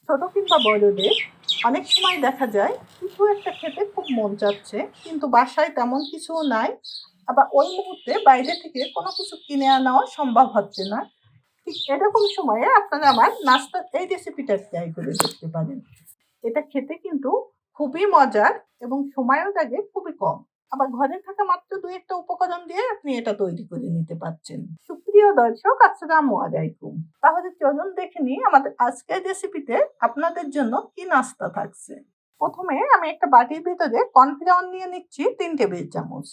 ছোট কিংবা বড়দের অনেক সময় দেখা যায় কিছু একটা খেতে খুব মন চাচ্ছে, কিন্তু বাসায় তেমন কিছুও নাই। আবার ওই মুহূর্তে বাইরে থেকে কোনো কিছু কিনে আনাও সম্ভব হচ্ছে না। ঠিক এরকম সময়ে আপনারা আমার নাস্তার এই রেসিপিটা ট্রাই করে দেখতে পারেন। এটা খেতে কিন্তু খুবই মজার এবং সময়ও লাগে খুবই কম। আবার ঘরে থাকা মাত্র ২-১ টা উপকরণ দিয়ে আপনি এটা তৈরি করে নিতে পারছেন। সুপ্রিয় দর্শক, আসসালামু আলাইকুম। তাহলে চলুন দেখে নিই আমাদের আজকের রেসিপিতে আপনাদের জন্য কি নাস্তা থাকছে। প্রথমে আমি একটা বাটির ভেতরে কর্নফ্লাওয়ার নিয়ে নিচ্ছি ৩ টেবিল চামচ।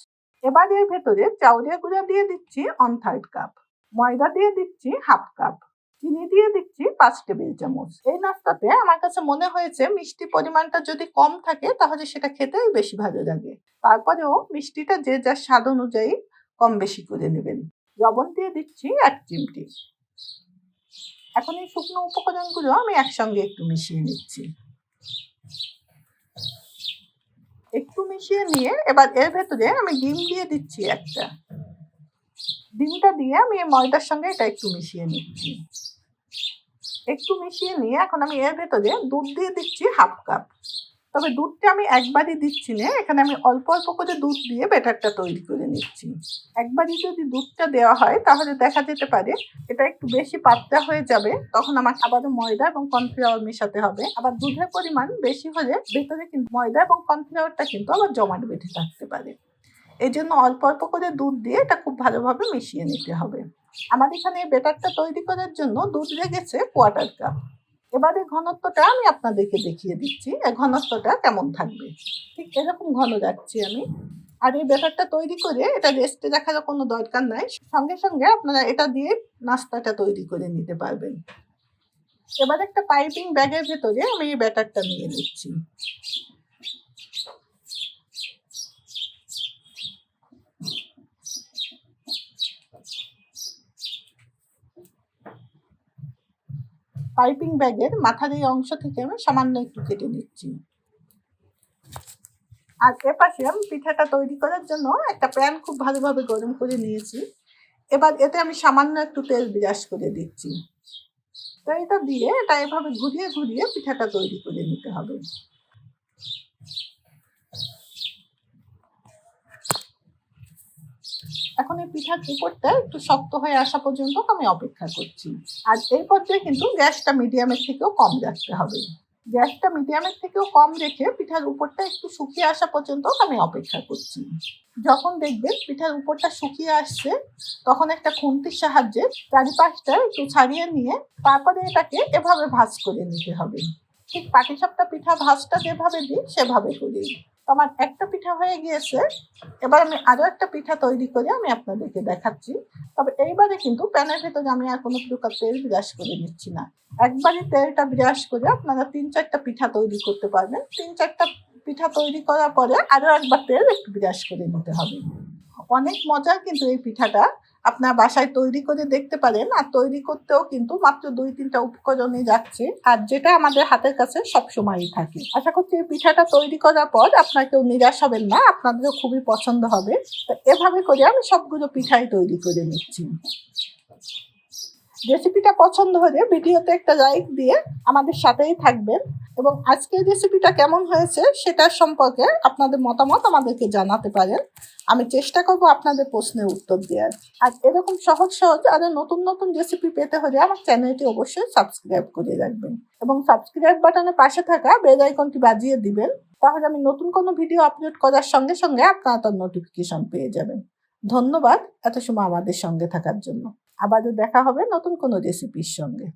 এবার এর ভেতরে চাউলের গুঁড়া দিয়ে দিচ্ছি 1/3 কাপ। ময়দা দিয়ে দিচ্ছি 1/2 কাপ। চিনি দিয়ে দিচ্ছি 5 টেবিল চামচ। এই নাস্তাতে আমার কাছে মনে হয়েছে মিষ্টি পরিমাণটা যদি কম থাকে তাহলে সেটা খেতেই বেশি ভালো লাগে। তারপরেও মিষ্টিটা যে যার স্বাদ অনুযায়ী কম বেশি করে নেবেন। লবণ দিয়ে দিচ্ছি 1 চিমটি। এখন এই শুকনো উপকরণগুলো আমি একসঙ্গে একটু মিশিয়ে নিচ্ছি। একটু মিশিয়ে নিয়ে এবার এর ভেতরে আমি ডিম দিয়ে দিচ্ছি একটা। ডিমটা দিয়ে আমি এই ময়দার সঙ্গে এটা একটু মিশিয়ে নিচ্ছি। একটু মিশিয়ে নিয়ে এখন আমি এর ভেতরে দুধ দিয়ে দিচ্ছি 1/2 কাপ। তবে দুধটা আমি একবারই দিচ্ছি না, এখানে আমি অল্প অল্প করে দুধ দিয়ে ব্যাটারটা তৈরি করে নিচ্ছি। একবারই যদি দুধটা দেওয়া হয় তাহলে দেখা যেতে পারে এটা একটু বেশি পাতলা হয়ে যাবে, তখন আমাকে আবারও ময়দা এবং কর্নফ্লাওয়ার মেশাতে হবে। আবার দুধের পরিমাণ বেশি হলে ভেতরে কিন্তু ময়দা এবং কর্নফ্লাওয়ারটা কিন্তু আবার জমাট বেঁধে থাকতে পারে। এই জন্য অল্প অল্প করে দুধ দিয়ে এটা খুব ভালোভাবে মিশিয়ে নিতে হবে। আমার এখানে ব্যাটারটা তৈরি করার জন্য দুধ লেগেছে 1/4 কাপ। এবারে ঘনত্বটা আমি আপনাদেরকে দেখিয়ে দিচ্ছি, এই ঘনত্বটা কেমন থাকবে। ঠিক এরকম ঘন রাখছি আমি। আর এই ব্যাটারটা তৈরি করে এটা রেস্টে রাখারও কোনো দরকার নাই, সঙ্গে সঙ্গে আপনারা এটা দিয়ে নাস্তাটা তৈরি করে নিতে পারবেন। এবার একটা পাইপিং ব্যাগের ভেতরে আমি এই ব্যাটারটা নিয়ে নিচ্ছি। পাইপিং ব্যাগের মাথার এই অংশ থেকে আমি সামান্য একটু কেটে নিচ্ছি। আর এপাশে আমি পিঠাটা তৈরি করার জন্য একটা প্যান খুব ভালোভাবে গরম করে নিয়েছি। এবার এতে আমি সামান্য একটু তেল ব্রাশ করে দিচ্ছি। তো এটা দিয়ে এটা এভাবে ঘুরিয়ে ঘুরিয়ে পিঠাটা তৈরি করে নিতে হবে। এখন এই পিঠার উপরটা একটু শক্ত হয়ে আসা পর্যন্ত আমি অপেক্ষা করছি। আর এই পর্যায়ে কিন্তু গ্যাসটা মিডিয়ামের থেকেও কম রাখতে হবে। গ্যাসটা মিডিয়ামের থেকেও কম রেখে পিঠার উপরটা একটু শুকিয়ে আসা পর্যন্ত আমি অপেক্ষা করছি। যখন দেখবেন পিঠার উপরটা শুকিয়ে আসছে, তখন একটা খুন্তির সাহায্যে চারিপাশটা একটু ছাড়িয়ে নিয়ে তারপরে এটাকে এভাবে ভাঁজ করে নিতে হবে। ঠিক পাটিসাপটা পিঠা ভাঁজটা যেভাবে দিই সেভাবে করি। আমার একটা পিঠা হয়ে গিয়েছে। এবার আমি আরো একটা পিঠা তৈরি করে আমি আপনাদেরকে দেখাচ্ছি। তবে এইবারে কিন্তু প্যানের ভেতরে আমি আর কোনো প্রকার তেল ব্রাশ করে নিচ্ছি না। একবারই তেলটা ব্রাশ করে আপনারা ৩-৪টা পিঠা তৈরি করতে পারবেন। ৩-৪টা পিঠা তৈরি করার পরে আরো একবার তেল একটু ব্রাশ করে নিতে হবে। অনেক মজার কিন্তু এই পিঠাটা, আপনার বাসায় তৈরি করে দেখতে পারেন। আর তৈরি করতেও কিন্তু মাত্র ২-৩টা উপকরণই যাচ্ছে, আর যেটা আমাদের হাতের কাছে সবসময়ই থাকে। আশা করছি এই পিঠাটা তৈরি করার পর আপনার কেউ নিরাশ হবেন না, আপনাদেরও খুবই পছন্দ হবে। তো এভাবে করে আমি সবগুলো পিঠাই তৈরি করে নিচ্ছি। রেসিপিটা পছন্দ হলে ভিডিওতে একটা লাইক দিয়ে আমাদের সাথেই থাকবেন এবং আজকের রেসিপিটা কেমন হয়েছে সেটার সম্পর্কে আপনাদের মতামত আমাদেরকে জানাতে পারেন। আমি চেষ্টা করব আপনাদের প্রশ্নের উত্তর দেওয়ার। আর এরকম সহজ সহজ আরো নতুন নতুন রেসিপি পেতে হলে আমার চ্যানেলটি অবশ্যই সাবস্ক্রাইব করে রাখবেন এবং সাবস্ক্রাইব বাটনের পাশে থাকা বেল আইকনটি বাজিয়ে দিবেন। তাহলে আমি নতুন কোনো ভিডিও আপলোড করার সঙ্গে সঙ্গে আপনারা তার নোটিফিকেশন পেয়ে যাবেন। ধন্যবাদ এত সময় আমাদের সঙ্গে থাকার জন্য। আবারও দেখা হবে নতুন কোনো রেসিপির সঙ্গে।